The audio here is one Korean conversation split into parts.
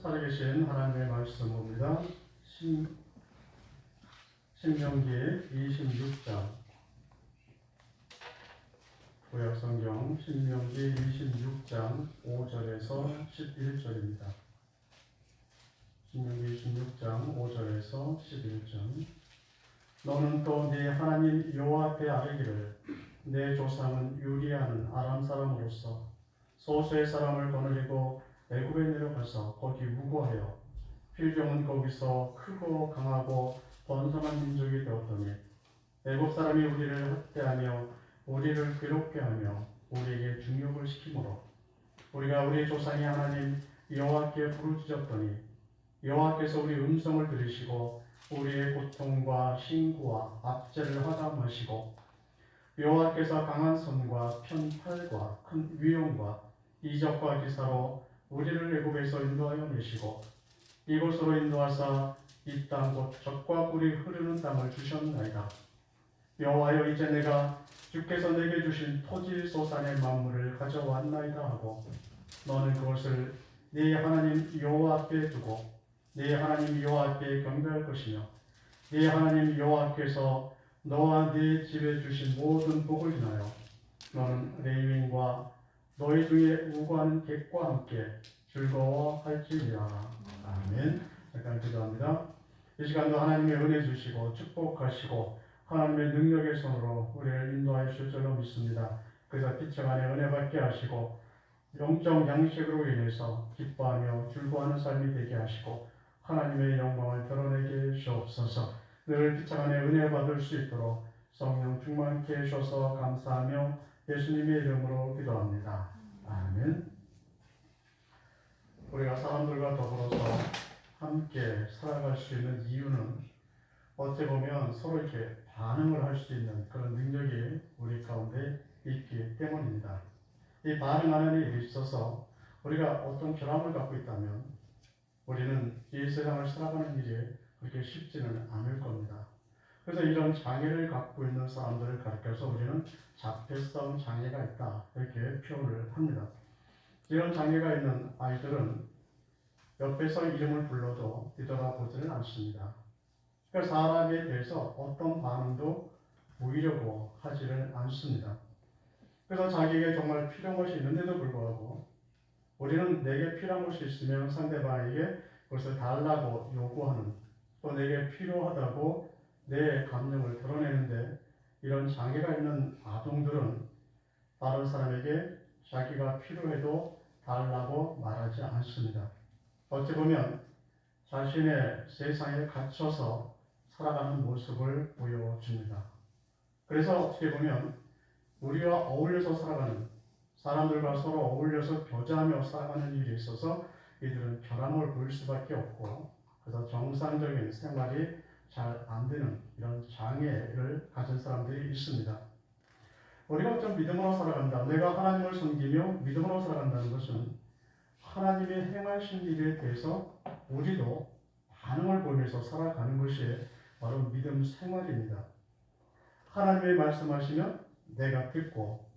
살아계신 하나님의 말씀입니다. 신명기 26장, 구약성경 신명기 26장 5절에서 11절입니다. 신명기 26장 5절에서 11절. 너는 또 네 하나님 여호와 앞에 아뢰기를, 내 조상은 유리아는 아람 사람으로서 소수의 사람을 거느리고 애굽에 내려가서 거기 무고하여 필경은 거기서 크고 강하고 번성한 민족이 되었더니 애굽 사람이 우리를 학대하며 우리를 괴롭게 하며 우리에게 중욕을 시키므로 우리가 우리 조상의 하나님 여호와께 부르짖었더니 여호와께서 우리 음성을 들으시고 우리의 고통과 신고와 압제를 하담하시고 여호와께서 강한 손과 편팔과 큰 위엄과 이적과 기사로 우리를 애굽에서 인도하여 내시고 이곳으로 인도하사 이 땅 곧 젖과 꿀이 흐르는 땅을 주셨나이다. 여호와여, 이제 내가 주께서 내게 주신 토지 소산의 만물을 가져왔나이다 하고 너는 그것을 네 하나님 여호와 앞에 두고 네 하나님 여호와 앞에 경배할 것이며 네 하나님 여호와께서 너와 네 집에 주신 모든 복을 인하여 너는 레위인과 너희 중에 우고하는 객과 함께 즐거워할지니라. 아멘. 잠깐 기도합니다. 이 시간도 하나님의 은혜 주시고 축복하시고 하나님의 능력의 손으로 우리를 인도하여 주실 줄로 믿습니다. 그래서 피청 안에 은혜 받게 하시고 영적 양식으로 인해서 기뻐하며 즐거워하는 삶이 되게 하시고 하나님의 영광을 드러내게 주옵소서. 늘 피청 안에 은혜 받을 수 있도록 성령 충만케 해주셔서 감사하며 예수님의 이름으로 기도합니다. 아멘. 우리가 사람들과 더불어서 함께 살아갈 수 있는 이유는 어찌 보면 서로 이렇게 반응을 할 수 있는 그런 능력이 우리 가운데 있기 때문입니다. 이 반응하는 일이 있어서 우리가 어떤 결함을 갖고 있다면 우리는 이 세상을 살아가는 일이 그렇게 쉽지는 않을 겁니다. 그래서 이런 장애를 갖고 있는 사람들을 가리켜서 우리는 자폐성 장애가 있다 이렇게 표현을 합니다. 이런 장애가 있는 아이들은 옆에서 이름을 불러도 뒤돌아보지는 않습니다. 그러니까 사람에 대해서 어떤 반응도 보이려고 하지를 않습니다. 그래서 자기에게 정말 필요한 것이 있는데도 불구하고 우리는 내게 필요한 것이 있으면 상대방에게 그것을 달라고 요구하는, 또 내게 필요하다고 내 감정을 드러내는데 이런 장애가 있는 아동들은 다른 사람에게 자기가 필요해도 달라고 말하지 않습니다. 어찌 보면 자신의 세상에 갇혀서 살아가는 모습을 보여줍니다. 그래서 어떻게 보면 우리와 어울려서 살아가는, 사람들과 서로 어울려서 교제하며 살아가는 일에 있어서 이들은 결함을 보일 수밖에 없고 그래서 정상적인 생활이 잘 안 되는 이런 장애를 가진 사람들이 있습니다. 우리가 좀 믿음으로 살아간다, 내가 하나님을 섬기며 믿음으로 살아간다는 것은 하나님의 행하신 일에 대해서 우리도 반응을 보면서 살아가는 것이 바로 믿음 생활입니다. 하나님의 말씀하시면 내가 듣고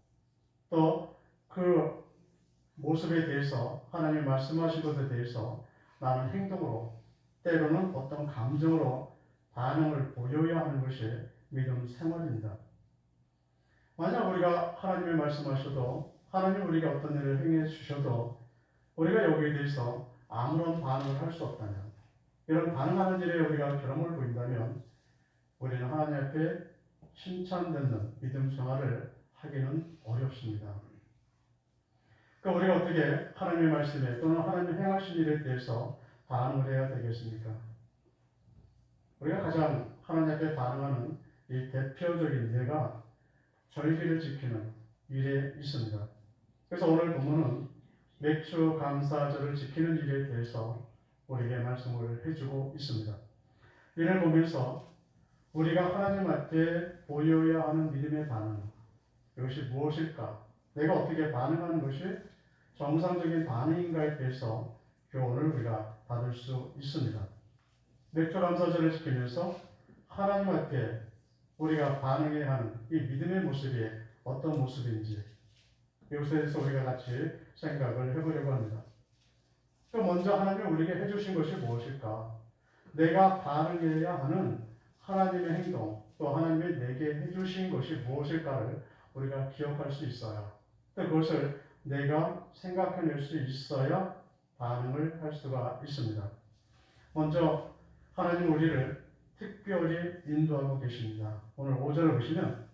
또 그 모습에 대해서 하나님의 말씀하신 것에 대해서 나는 행동으로 때로는 어떤 감정으로 반응을 보여야 하는 것이 믿음 생활입니다. 만약 우리가 하나님의 말씀하셔도 하나님 우리가 어떤 일을 행해 주셔도 우리가 여기에 대해서 아무런 반응을 할 수 없다면, 이런 반응하는 일에 우리가 결함을 보인다면 우리는 하나님 앞에 칭찬받는 믿음 생활을 하기는 어렵습니다. 그러니까 우리가 어떻게 하나님의 말씀에 또는 하나님의 행하신 일에 대해서 반응을 해야 되겠습니까? 우리가 가장 하나님 앞에 반응하는 이 대표적인 예가 절기를 지키는 일에 있습니다. 그래서 오늘 본문은 맥주 감사절을 지키는 일에 대해서 우리에게 말씀을 해주고 있습니다. 이를 보면서 우리가 하나님 앞에 보여야 하는 믿음의 반응, 이것이 무엇일까? 내가 어떻게 반응하는 것이 정상적인 반응인가에 대해서 교훈을 우리가 받을 수 있습니다. 맥주 감사절을 지키면서 하나님 앞에 우리가 반응해야 하는 이 믿음의 모습이 어떤 모습인지 이것에 대해서 우리가 같이 생각을 해보려고 합니다. 그 먼저 하나님이 우리에게 해주신 것이 무엇일까? 내가 반응해야 하는 하나님의 행동, 또 하나님이 내게 해주신 것이 무엇일까를 우리가 기억할 수 있어요. 그것을 내가 생각해낼 수 있어야 반응을 할 수가 있습니다. 먼저 하나님 우리를 특별히 인도하고 계십니다. 오늘 5절을 보시면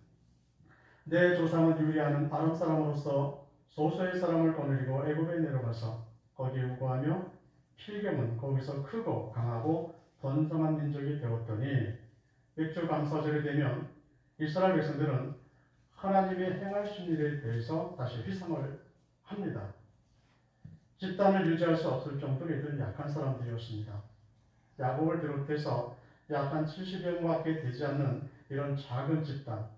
내 조상은 유리하는 아람 사람으로서 소수의 사람을 거느리고 애굽에 내려가서 거기에 우거하며 필경은 거기서 크고 강하고 번성한 민족이 되었더니 맥주 감사절이 되면 이스라엘 백성들은 하나님이 행하신 일에 대해서 다시 회상을 합니다. 집단을 유지할 수 없을 정도로 이들은 약한 사람들이었습니다. 야곱을 비롯해서 약 한 70여 명밖에 되지 않는 이런 작은 집단,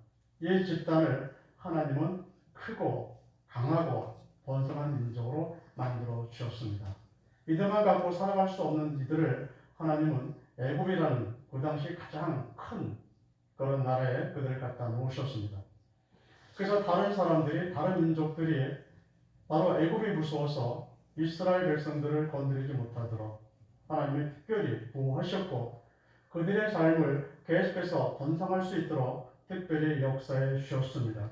이 집단을 하나님은 크고 강하고 번성한 민족으로 만들어 주셨습니다. 이들만 갖고 살아갈 수 없는 이들을 하나님은 애굽이라는 그 당시 가장 큰 그런 나라에 그들을 갖다 놓으셨습니다. 그래서 다른 사람들이, 다른 민족들이 바로 애굽이 무서워서 이스라엘 백성들을 건드리지 못하도록 하나님이 특별히 보호하셨고 그들의 삶을 계속해서 번성할 수 있도록 특별히 역사해 주셨습니다.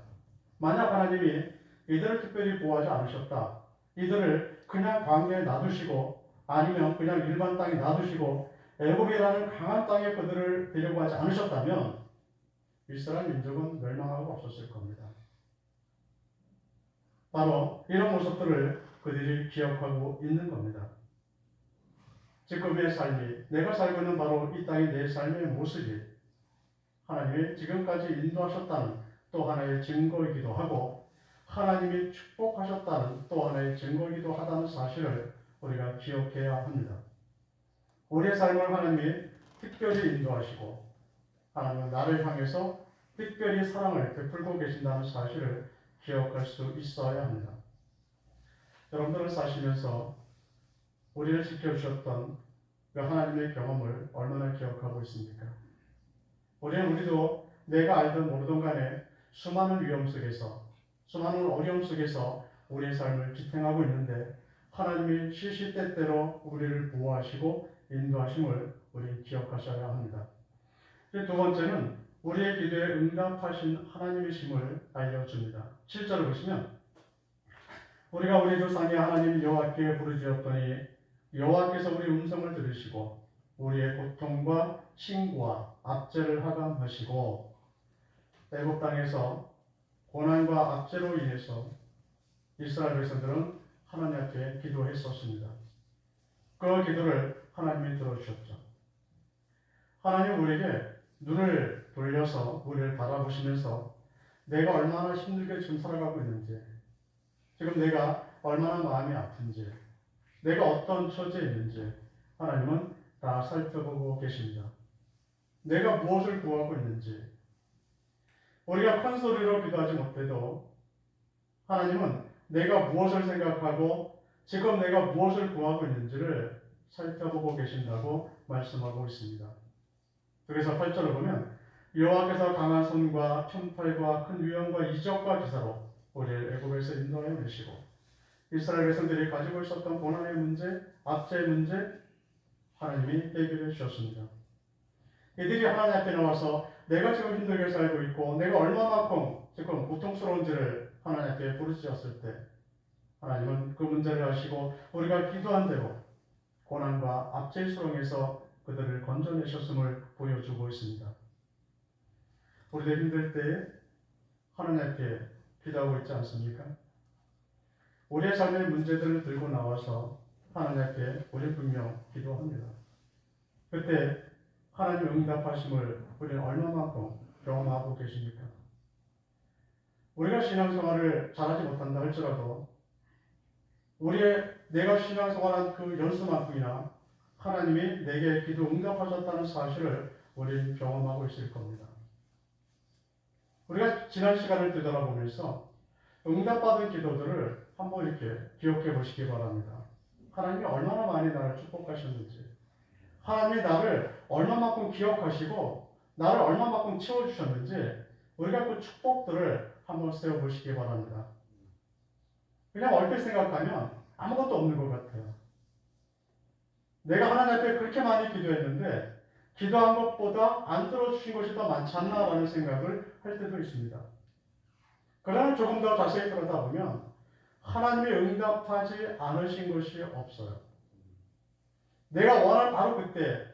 만약 하나님이 이들을 특별히 보호하지 않으셨다. 이들을 그냥 광야에 놔두시고 아니면 그냥 일반 땅에 놔두시고 애굽이라는 강한 땅에 그들을 데려가지 않으셨다면 이스라엘 민족은 멸망하고 없었을 겁니다. 바로 이런 모습들을 그들이 기억하고 있는 겁니다. 지금의 삶이, 내가 살고 있는 바로 이 땅의 내 삶의 모습이 하나님이 지금까지 인도하셨다는 또 하나의 증거이기도 하고 하나님이 축복하셨다는 또 하나의 증거이기도 하다는 사실을 우리가 기억해야 합니다. 우리의 삶을 하나님이 특별히 인도하시고 하나님은 나를 향해서 특별히 사랑을 베풀고 계신다는 사실을 기억할 수 있어야 합니다. 여러분들은 사시면서 우리를 지켜주셨던 그 하나님의 경험을 얼마나 기억하고 있습니까? 우리도 내가 알든 모르든 간에 수많은 위험 속에서, 수많은 어려움 속에서 우리의 삶을 지탱하고 있는데 하나님이 시시때때로 우리를 보호하시고 인도하심을 우리 기억하셔야 합니다. 두 번째는 우리의 기도에 응답하신 하나님이심을 알려줍니다. 7절을 보시면 우리가 우리 조상의 하나님 여호와께 부르짖었더니 여호와께서 우리 음성을 들으시고 우리의 고통과 친구와 압제를 하감하시고 애굽 땅에서 고난과 압제로 인해서 이스라엘 백성들은 하나님 앞에 기도했었습니다. 그 기도를 하나님이 들어주셨죠. 하나님 우리에게 눈을 돌려서 우리를 바라보시면서 내가 얼마나 힘들게 지금 살아가고 있는지, 지금 내가 얼마나 마음이 아픈지, 내가 어떤 처지에 있는지 하나님은 다 살펴보고 계십니다. 내가 무엇을 구하고 있는지, 우리가 큰 소리로 기도하지 못해도 하나님은 내가 무엇을 생각하고 지금 내가 무엇을 구하고 있는지를 살펴보고 계신다고 말씀하고 있습니다. 그래서 8절을 보면 여호와께서 강한 손과 편팔과 큰 위험과 이적과 기사로 우리를 애굽에서 인도하여 내시고 이스라엘 백성들이 가지고 있었던 고난의 문제, 압제의 문제 하나님이 해결해 주셨습니다. 이들이 하나님 앞에 나와서 내가 지금 힘들게 살고 있고 내가 얼마만큼 지금 고통스러운지를 하나님 앞에 부르짖었을 때 하나님은 그 문제를 아시고 우리가 기도한 대로 고난과 압제의 수렁에서 그들을 건져내셨음을 보여주고 있습니다. 우리들 힘들 때 하나님 앞에 기도하고 있지 않습니까? 우리의 삶의 문제들을 들고 나와서 하나님 앞에 우리 분명 기도합니다. 그때 하나님 응답하심을 우리는 얼마만큼 경험하고 계십니까? 우리가 신앙생활을 잘하지 못한다 할지라도 내가 신앙생활한 그 연수만큼이나 하나님이 내게 기도 응답하셨다는 사실을 우리는 경험하고 있을 겁니다. 우리가 지난 시간을 되돌아보면서 응답받은 기도들을 한번 이렇게 기억해 보시기 바랍니다. 하나님이 얼마나 많이 나를 축복하셨는지, 하나님이 나를 얼마만큼 기억하시고 나를 얼마만큼 채워주셨는지 우리가 그 축복들을 한번 세워보시기 바랍니다. 그냥 얼핏 생각하면 아무것도 없는 것 같아요. 내가 하나님 앞에 그렇게 많이 기도했는데 기도한 것보다 안 들어주신 것이 더 많지 않나라는 생각을 할 때도 있습니다. 그러나 조금 더 자세히 들여다보면 하나님이 응답하지 않으신 것이 없어요. 내가 원할 바로 그때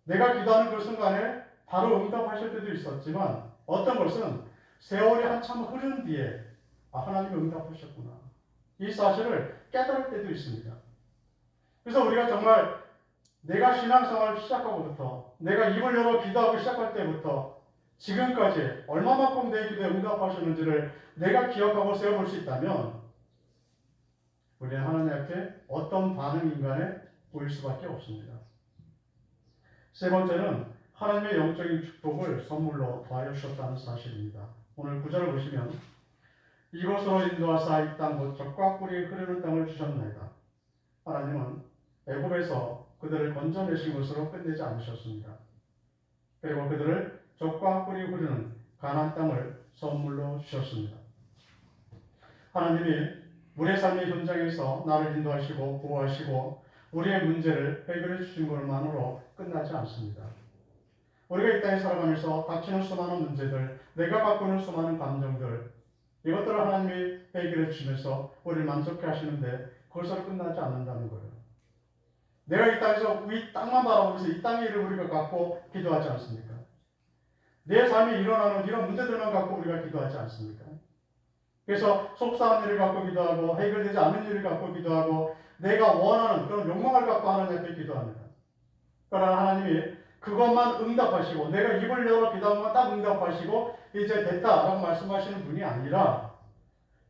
내가 기도하는 그 순간에 바로 응답하실 때도 있었지만 어떤 것은 세월이 한참 흐른 뒤에 하나님이 응답하셨구나. 이 사실을 깨달을 때도 있습니다. 그래서 우리가 정말 내가 신앙생활을 시작하고부터 내가 입을 열어 기도하기 시작할 때부터 지금까지 얼마만큼 내 기도에 응답하셨는지를 내가 기억하고 세워볼 수 있다면 우리는 하나님 앞에 어떤 반응인간에 보일 수밖에 없습니다. 세 번째는 하나님의 영적인 축복을 선물로 더하여 주셨다는 사실입니다. 오늘 9절을 보시면 이곳으로 인도하사 이 땅 곧 젖과 꿀이 흐르는 땅을 주셨나이다. 하나님은 애굽에서 그들을 건져내신 것으로 끝내지 않으셨습니다. 그리고 그들을 젖과 꿀이 흐르는 가나안 땅을 선물로 주셨습니다. 하나님이 우리의 삶의 현장에서 나를 인도하시고 보호하시고 우리의 문제를 해결해 주신 것만으로 끝나지 않습니다. 우리가 이 땅에 살아가면서 닥치는 수많은 문제들, 내가 갖고 있는 수많은 감정들, 이것들을 하나님이 해결해 주시면서 우리를 만족해 하시는데 그것으로 끝나지 않는다는 거예요. 내가 이 땅에서 이 땅만 바라보면서 이 땅의 일을 우리가 갖고 기도하지 않습니까? 내 삶에 일어나는 이런 문제들만 갖고 우리가 기도하지 않습니까? 그래서 속상한 일을 갖고 기도하고 해결되지 않는 일을 갖고 기도하고 내가 원하는 그런 욕망을 갖고 하나님 앞에 기도합니다. 그러나 하나님이 그것만 응답하시고 내가 입을 열어 기도한 것만 딱 응답하시고 이제 됐다라고 말씀하시는 분이 아니라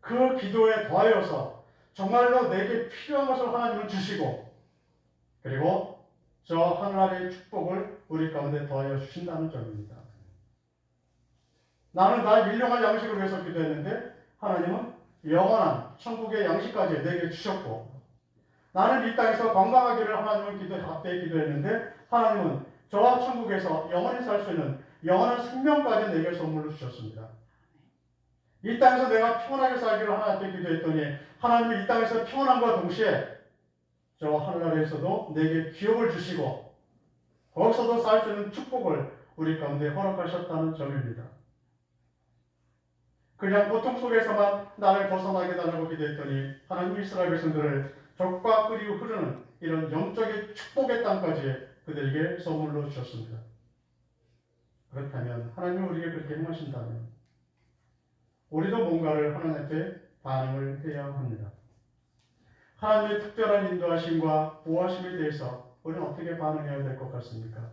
그 기도에 더하여서 정말로 내게 필요한 것을 하나님은 주시고 그리고 저 하늘나라의 축복을 우리 가운데 더하여 주신다는 점입니다. 나는 나의 일용할 양식을 위해서 기도했는데 하나님은 영원한 천국의 양식까지 내게 주셨고 나는 이 땅에서 건강하기를 하나님은 앞에 기도했는데 하나님은 저와 천국에서 영원히 살 수 있는 영원한 생명까지 내게 선물로 주셨습니다. 이 땅에서 내가 피곤하게 살기를 하나님께 기도했더니 하나님은 이 땅에서 피곤함과 동시에 저 하늘나라에서도 내게 기업을 주시고 거기서도 살 수 있는 축복을 우리 가운데 허락하셨다는 점입니다. 그냥 고통 속에서만 나를 벗어나게 달라고 기도했더니 하나님 이스라엘 백성들을 젖과 꿀이 흐르는 이런 영적인 축복의 땅까지 그들에게 선물로 주셨습니다. 그렇다면 하나님이 우리에게 그렇게 행하신다면 우리도 뭔가를 하나님께 반응을 해야 합니다. 하나님의 특별한 인도하심과 보호하심에 대해서 우리는 어떻게 반응해야 될 것 같습니까?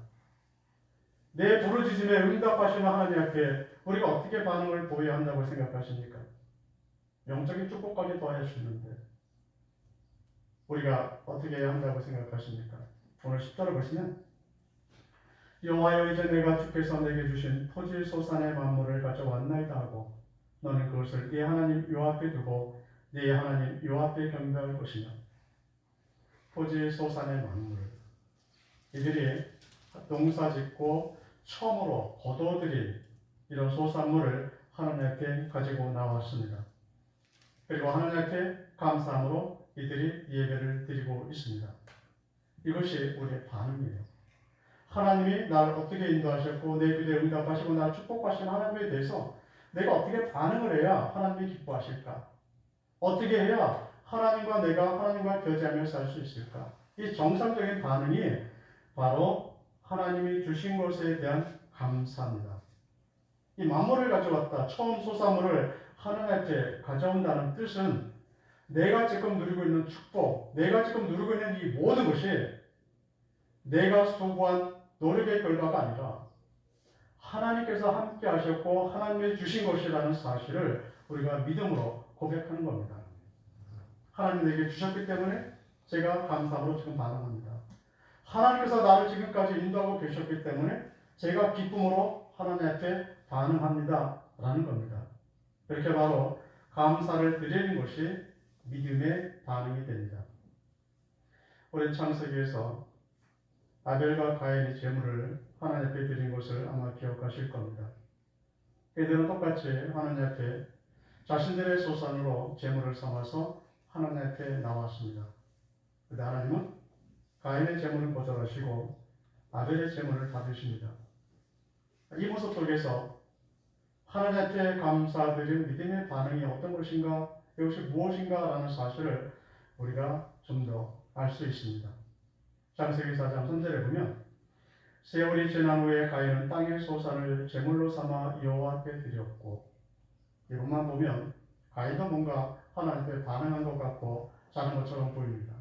내 부르짖음에 응답하시는 하나님 앞에 우리가 어떻게 반응을 보여야 한다고 생각하십니까? 영적인 축복까지 더해 주시는데 우리가 어떻게 해야 한다고 생각하십니까? 오늘 10절을 보시면 여호와여 이제 내가 주께서 내게 주신 토지 소산의 만물을 가져왔나이다 하고 너는 그것을 네 하나님 여호와 앞에 두고 네 하나님 여호와 앞에 경배할 것이며 토지 소산의 만물 이들이 농사짓고 처음으로 거둬들인 이런 소산물을 하나님 앞에 가지고 나왔습니다. 그리고 하나님 앞에 감사함으로 이들이 예배를 드리고 있습니다. 이것이 우리의 반응이에요. 하나님이 나를 어떻게 인도하셨고 내 기도에 응답하시고 나를 축복하신 하나님에 대해서 내가 어떻게 반응을 해야 하나님이 기뻐하실까? 어떻게 해야 하나님과 내가 하나님과 교제하며 살 수 있을까? 이 정상적인 반응이 바로 하나님이 주신 것에 대한 감사입니다. 이 만물을 가져왔다. 처음 소산물을 하나님 앞에 가져온다는 뜻은 내가 지금 누리고 있는 축복, 내가 지금 누리고 있는 이 모든 것이 내가 수고한 노력의 결과가 아니라 하나님께서 함께 하셨고 하나님이 주신 것이라는 사실을 우리가 믿음으로 고백하는 겁니다. 하나님 내게 주셨기 때문에 제가 감사함으로 지금 반응합니다. 하나님께서 나를 지금까지 인도하고 계셨기 때문에 제가 기쁨으로 하나님 앞에 반응합니다. 라는 겁니다. 이렇게 바로 감사를 드리는 것이 믿음의 반응이 됩니다. 우리 창세기에서 아벨과 가인이 제물을 하나님 앞에 드린 것을 아마 기억하실 겁니다. 그들은 똑같이 하나님 앞에 자신들의 소산으로 제물을 삼아서 하나님 앞에 나왔습니다. 그런데 하나님은 가인의 제물을 거절하시고 아벨의 제물을 받으십니다. 이 모습 속에서 하나님께 감사드린 믿음의 반응이 어떤 것인가, 이것이 무엇인가 라는 사실을 우리가 좀 더 알 수 있습니다. 창세기 4장 3절에 보면 세월이 지난 후에 가인은 땅의 소산을 제물로 삼아 여호와께 드렸고, 이것만 보면 가인도 뭔가 하나님께 반응한 것 같고 자는 것처럼 보입니다.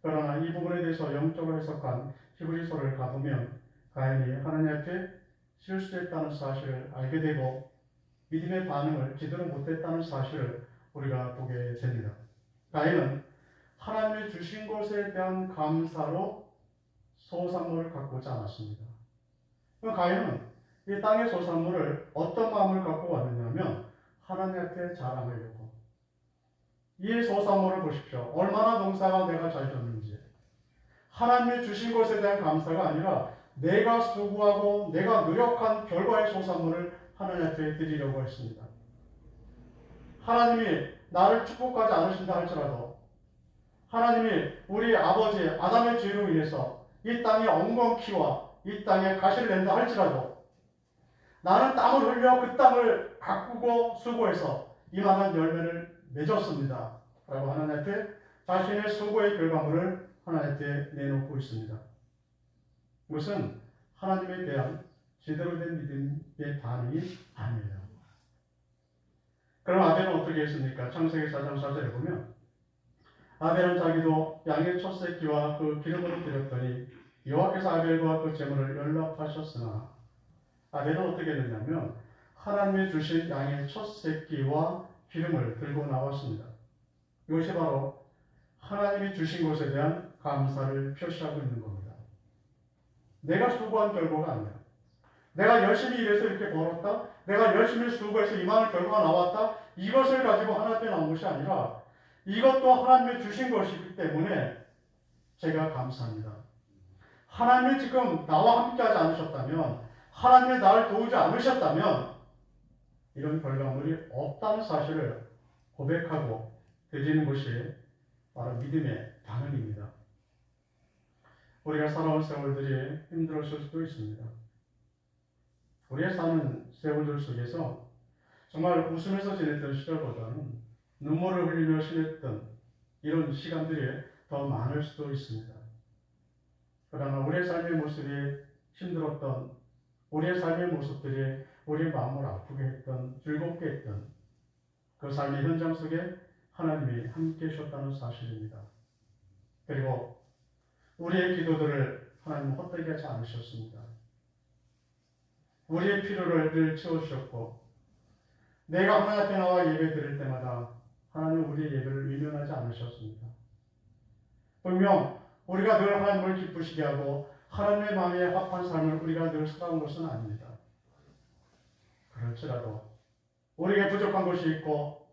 그러나 이 부분에 대해서 영적으로 해석한 히브리서를 가보면 가인이 하나님 앞에 실수했다는 사실을 알게 되고 믿음의 반응을 제대로 못했다는 사실을 우리가 보게 됩니다. 가인은 하나님이 주신 것에 대한 감사로 소산물을 갖고지 않았습니다. 가인은 이 땅의 소산물을 어떤 마음을 갖고 왔느냐면 하나님 앞에 자랑하려고. 이 소산물을 보십시오. 얼마나 농사가 내가 잘 졌는지. 하나님이 주신 것에 대한 감사가 아니라 내가 수고하고 내가 노력한 결과의 소산물을 하나님 앞에 드리려고 했습니다. 하나님이 나를 축복하지 않으신다 할지라도, 하나님이 우리 아버지 아담의 죄로 인해서 이 땅에 엉겅퀴와 이 땅에 가시를 낸다 할지라도 나는 땀을 흘려 그 땅을 가꾸고 수고해서 이만한 열매를 맺었습니다 라고 하나님 앞에 자신의 수고의 결과물을 하나님 앞에 내놓고 있습니다. 이것은 하나님에 대한 제대로 된 믿음의 반응이 아니에요. 그럼 아벨은 어떻게 했습니까? 창세기 4장 4절에 보면 아벨은 자기도 양의 첫 새끼와 그 기름으로 드렸더니 여호와께서 아벨과 그 제물을 연락하셨으나, 아벨은 어떻게 했느냐면 하나님이 주신 양의 첫 새끼와 기름을 들고 나왔습니다. 이것이 바로 하나님이 주신 것에 대한 감사를 표시하고 있는 겁니다. 내가 수고한 결과가 아니야. 내가 열심히 일해서 이렇게 벌었다, 내가 열심히 수고해서 이만한 결과가 나왔다, 이것을 가지고 하나님께 나온 것이 아니라 이것도 하나님이 주신 것이기 때문에 제가 감사합니다. 하나님이 지금 나와 함께하지 않으셨다면, 하나님이 나를 도우지 않으셨다면 이런 결과물이 없다는 사실을 고백하고 드리는 것이 바로 믿음의 반응입니다. 우리가 살아온 세월들이 힘들었을 수도 있습니다. 우리가 사는 세월들 속에서 정말 웃으면서 지냈던 시절보다는 눈물을 흘리며 지냈던 이런 시간들이 더 많을 수도 있습니다. 그러나 우리의 삶의 모습이 힘들었던, 우리의 삶의 모습들이 우리의 마음을 아프게 했던, 즐겁게 했던 그 삶의 현장 속에 하나님이 함께 하셨다는 사실입니다. 그리고 우리의 기도들을 하나님은 헛되게 하지 않으셨습니다. 우리의 필요를 늘 채워주셨고, 내가 하나님 앞에 나와 예배 드릴 때마다 하나님은 우리의 예배를 외면하지 않으셨습니다. 분명 우리가 늘 하나님을 기쁘시게 하고 하나님의 마음에 합한 삶을 우리가 늘 살아온 것은 아닙니다. 그럴지라도 우리에게 부족한 것이 있고,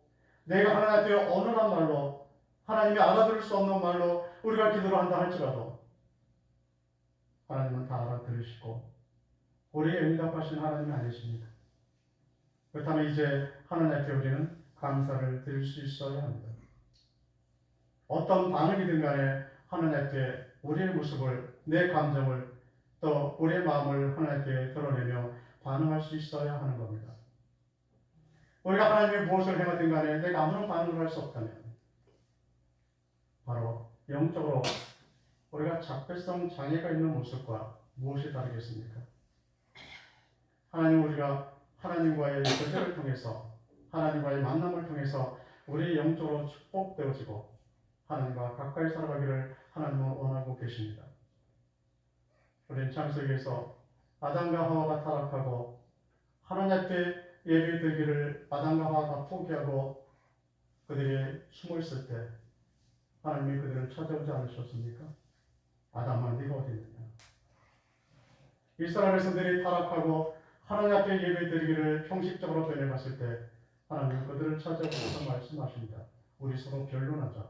내가 하나님 앞에 어눌한 말로, 하나님이 알아들을 수 없는 말로 우리가 기도를 한다 할지라도 하나님은 다 알아들으시고 우리의 응답하신 하나님이 아니십니다. 그렇다면 이제 하나님 앞에 우리는 감사를 드릴 수 있어야 합니다. 어떤 반응이든 간에 하나님 앞에 우리의 모습을, 내 감정을, 또 우리의 마음을 하나님 앞에 드러내며 반응할 수 있어야 하는 겁니다. 우리가 하나님의 무엇을 행하든 간에 내가 아무런 반응을 할 수 없다면 바로 영적으로 우리가 자폐성 장애가 있는 모습과 무엇이 다르겠습니까? 하나님, 우리가 하나님과의 교제를 통해서, 하나님과의 만남을 통해서 우리 영적으로 축복되어지고 하나님과 가까이 살아가기를 하나님은 원하고 계십니다. 우리는 창세기에서 아담과 하와가 타락하고 하나님 앞에 예배드리기를 아담과 하와가 포기하고 그들이 숨어있을 때 하나님이 그들을 찾아오지 않으셨습니까? 아담아, 네가 어디 있느냐? 이스라엘 백성들이 타락하고 하나님 앞에 예배드리기를 형식적으로 변해갔을 때 하나님은 그들을 찾아오셔서 말씀하십니다. 우리 서로 변론하자.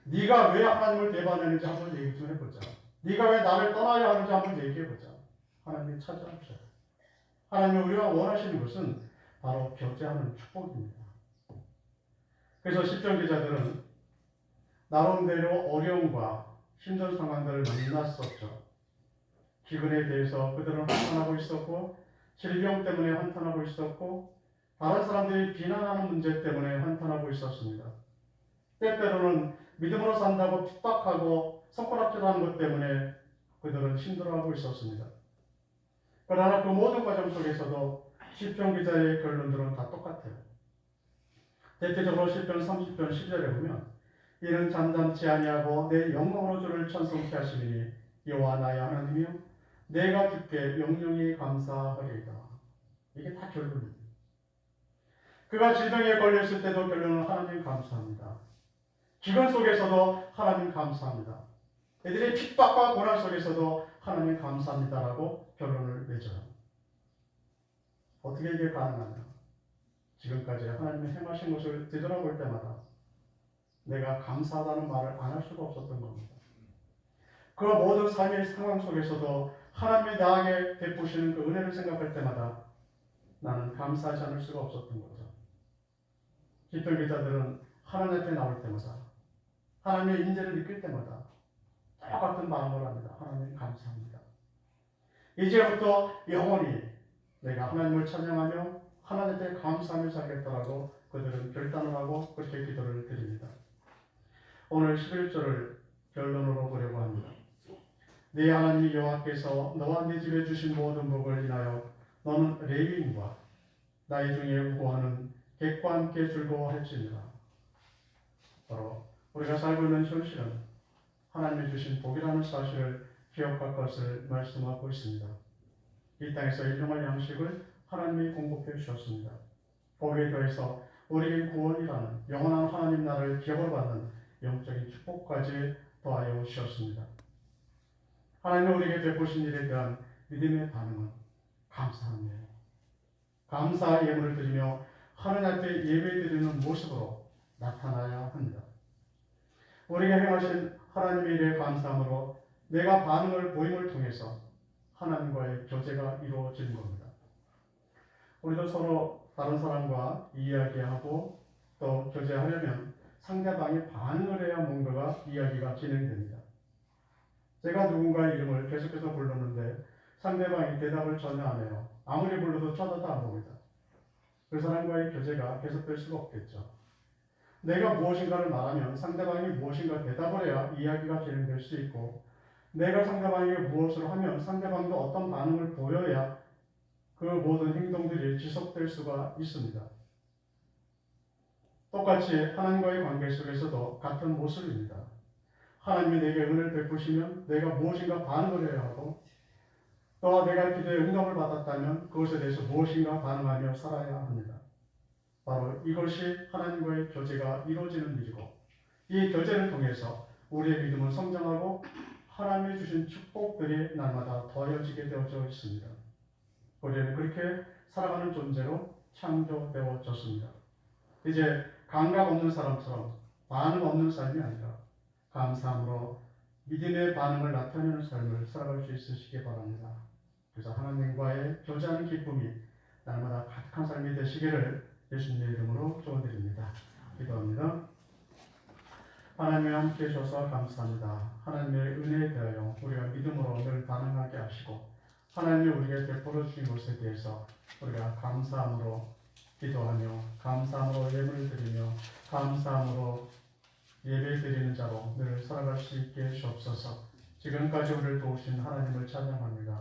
네가 왜 하나님을 대반하는지 한번 얘기 좀 해보자. 네가 왜 나를 떠나야 하는지 한번 얘기해보자. 하나님이 찾아오셔요. 하나님이 우리가 원하시는 것은 바로 교제하는 축복입니다. 그래서 시편 기자들은 나름대로 어려움과 힘든 상황들을 만났었죠. 기근에 대해서 그들은 한탄하고 있었고, 질병 때문에 한탄하고 있었고, 다른 사람들이 비난하는 문제 때문에 한탄하고 있었습니다. 때때로는 믿음으로 산다고 핍박하고 손가락질하는 것 때문에 그들은 힘들어하고 있었습니다. 그러나 그 모든 과정 속에서도 시편 기자의 결론들은 다 똑같아요. 대표적으로 시편 30편 10절에 보면 이는 잠잠치 아니하고 내 영광으로 주를 찬송케 하시니 여호와 나의 하나님이여 내가 주께 영영이 감사하리이다. 이게 다 결론입니다. 그가 질병에 걸렸을 때도 결론은 하나님 감사합니다. 기근 속에서도 하나님 감사합니다. 애들의 핍박과 고난 속에서도 하나님 감사합니다라고 결론을 내줘요. 어떻게 이게 가능하냐? 지금까지 하나님이 행하신 것을 되돌아볼 때마다 내가 감사하다는 말을 안 할 수가 없었던 겁니다. 그 모든 삶의 상황 속에서도 하나님이 나에게 베푸시는 그 은혜를 생각할 때마다 나는 감사하지 않을 수가 없었던 거죠. 기독 기자들은 하나님 앞에 나올 때마다 하나님의 인재를 느낄 때마다 똑같은 마음을 합니다. 하나님 감사합니다. 이제부터 영원히 내가 하나님을 찬양하며 하나님 앞에 감사하며 살겠다라고 그들은 결단을 하고 그렇게 기도를 드립니다. 오늘 11절을 결론으로 보려고 합니다. 네 하나님 여호와께서 너와 네 집에 주신 모든 복을 인하여 너는 레위인과 나의 중에 우고하는 객과 함께 즐거워할지니라. 바로 우리가 살고 있는 현실은 하나님이 주신 복이라는 사실을 기억할 것을 말씀하고 있습니다. 이 땅에서 일용할 양식을 하나님이 공급해 주셨습니다. 거기에 더해서 우리에게 구원이라는 영원한 하나님 나라를 기업을 받는 영적인 축복까지 더하여 주셨습니다. 하나님이 우리에게 베푸신 일에 대한 믿음의 반응은 감사함이에요. 감사의 예물을 드리며 하나님 앞에 예배드리는 모습으로 나타나야 합니다. 우리에게 행하신 하나님의 일에 감사함으로 내가 반응을 보임을 통해서 하나님과의 교제가 이루어지는 겁니다. 우리도 서로 다른 사람과 이야기하고 또 교제하려면 상대방이 반응을 해야 뭔가가 이야기가 진행됩니다. 제가 누군가의 이름을 계속해서 불렀는데 상대방이 대답을 전혀 안 해요. 아무리 불러도 쳐다도 안 봅니다. 그 사람과의 교제가 계속될 수가 없겠죠. 내가 무엇인가를 말하면 상대방이 무엇인가 대답을 해야 이야기가 진행될 수 있고, 내가 상대방에게 무엇을 하면 상대방도 어떤 반응을 보여야 그 모든 행동들이 지속될 수가 있습니다. 똑같이 하나님과의 관계 속에서도 같은 모습입니다. 하나님이 내게 은혜를 베푸시면 내가 무엇인가 반응을 해야 하고, 또 내가 기도에 응답을 받았다면 그것에 대해서 무엇인가 반응하며 살아야 합니다. 바로 이것이 하나님과의 교제가 이루어지는 일이고, 이 교제를 통해서 우리의 믿음은 성장하고 하나님이 주신 축복들이 날마다 더해지게 되어져 있습니다. 우리는 그렇게 살아가는 존재로 창조되어졌습니다. 이제 감각 없는 사람처럼 반응 없는 삶이 아니라 감사함으로 믿음의 반응을 나타내는 삶을 살아갈 수 있으시기 바랍니다. 그래서 하나님과의 교제하는 기쁨이 날마다 가득한 삶이 되시기를 예수님의 이름으로 축원드립니다. 기도합니다. 하나님이 함께 해주셔서 감사합니다. 하나님의 은혜에 대하여 우리가 믿음으로 늘 반응하게 하시고, 하나님이 우리에게 베풀어 주신 것에 대해서 우리가 감사함으로 기도하며 감사함으로 예물을 드리며 감사함으로 예배 드리는 자로 늘 살아갈 수 있게 해주옵소서. 지금까지 우리를 도우신 하나님을 찬양합니다.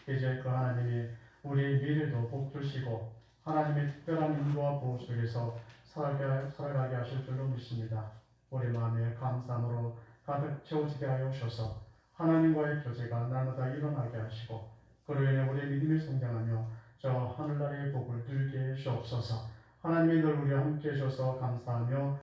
이제 그 하나님이 우리의 미래도 복 주시고 하나님의 특별한 인도와 보호 속에서 살아가게 하실 줄로 믿습니다. 우리 마음에 감사함으로 가득 채워지게 하여 주셔서 하나님과의 교제가 날마다 일어나게 하시고, 그로 인해 우리의 믿음이 성장하며 저 하늘나라의 복을 누리게 해 주옵소서. 하나님이 늘 우리와 함께 해주셔서 감사하며